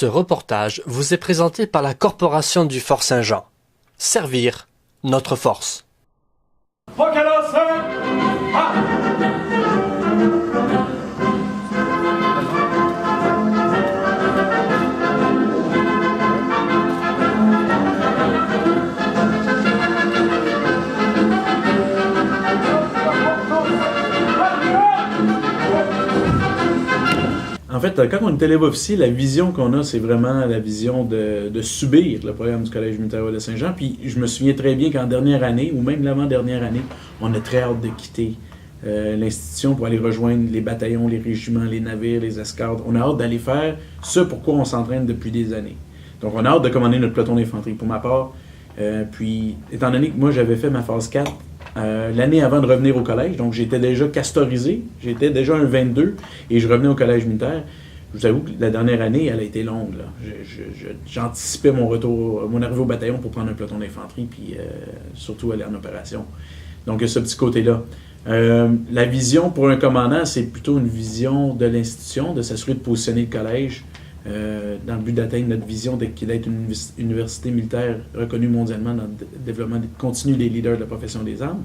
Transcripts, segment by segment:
Ce reportage vous est présenté par la Corporation du Fort Saint-Jean. Servir notre force. En fait, quand on est élève officier, la vision qu'on a, c'est vraiment la vision de subir le programme du Collège militaire de Saint-Jean. Puis je me souviens très bien qu'en dernière année, ou même l'avant-dernière année, on a très hâte de quitter l'institution pour aller rejoindre les bataillons, les régiments, les navires, les escadres. On a hâte d'aller faire ce pourquoi on s'entraîne depuis des années. Donc on a hâte de commander notre peloton d'infanterie. Pour ma part, puis étant donné que moi j'avais fait ma phase 4, l'année avant de revenir au collège, donc j'étais déjà castorisé, j'étais déjà un 22 et je revenais au collège militaire. Je vous avoue que la dernière année, elle a été longue. J'anticipais mon retour, mon arrivée au bataillon pour prendre un peloton d'infanterie puis surtout aller en opération. Donc il y a ce petit côté-là. La vision pour un commandant, c'est plutôt une vision de l'institution, de s'assurer de positionner le collège dans le but d'atteindre notre vision d'être une université militaire reconnue mondialement dans le développement continu des leaders de la profession des armes.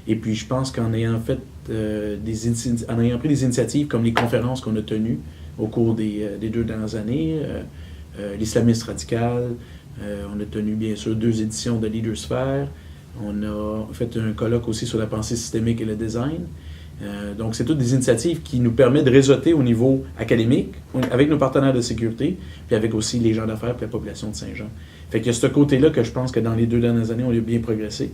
Et puis je pense qu'en ayant fait en ayant pris des initiatives comme les conférences qu'on a tenues au cours des 2 dernières années, l'islamiste radical, on a tenu bien sûr 2 éditions de Leadersphère, on a fait un colloque aussi sur la pensée systémique et le design. Donc, c'est toutes des initiatives qui nous permettent de réseauter au niveau académique, avec nos partenaires de sécurité, puis avec aussi les gens d'affaires et la population de Saint-Jean. Fait qu'il y a ce côté-là que je pense que dans les 2 dernières années, on a bien progressé.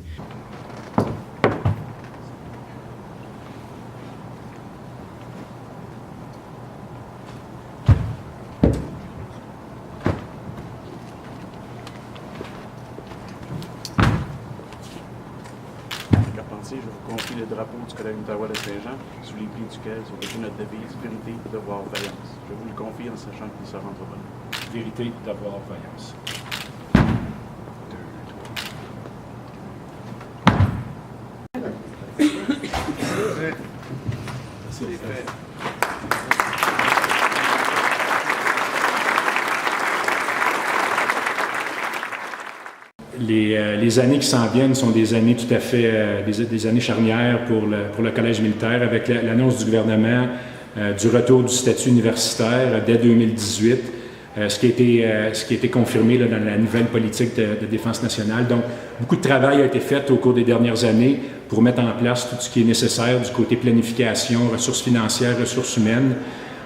Je vous confie le drapeau du Collège militaire de Saint-Jean, sous les plis duquel sont écrits notre devise, vérité, devoir, vaillance. Je vous le confie en sachant qu'il sera entre bonnes. Vérité, devoir, vaillance. 2, 3. C'est fait. Les années qui s'en viennent sont des années tout à fait, des années charnières pour le Collège militaire, avec l'annonce du gouvernement du retour du statut universitaire dès 2018, ce qui a été confirmé là, dans la nouvelle politique de défense nationale. Donc, beaucoup de travail a été fait au cours des dernières années pour mettre en place tout ce qui est nécessaire du côté planification, ressources financières, ressources humaines,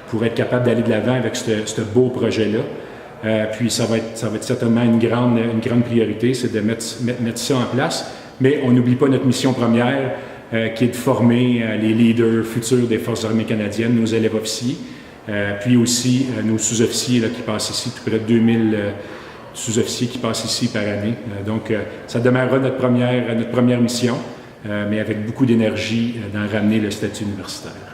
pour être capable d'aller de l'avant avec ce beau projet-là. Puis ça va être certainement une grande priorité, c'est de mettre ça en place. Mais on n'oublie pas notre mission première, qui est de former les leaders futurs des Forces armées canadiennes, nos élèves officiers, puis aussi nos sous-officiers là, qui passent ici, tout près de 2000 sous-officiers qui passent ici par année. Donc ça demeurera notre première mission, mais avec beaucoup d'énergie d'en ramener le statut universitaire.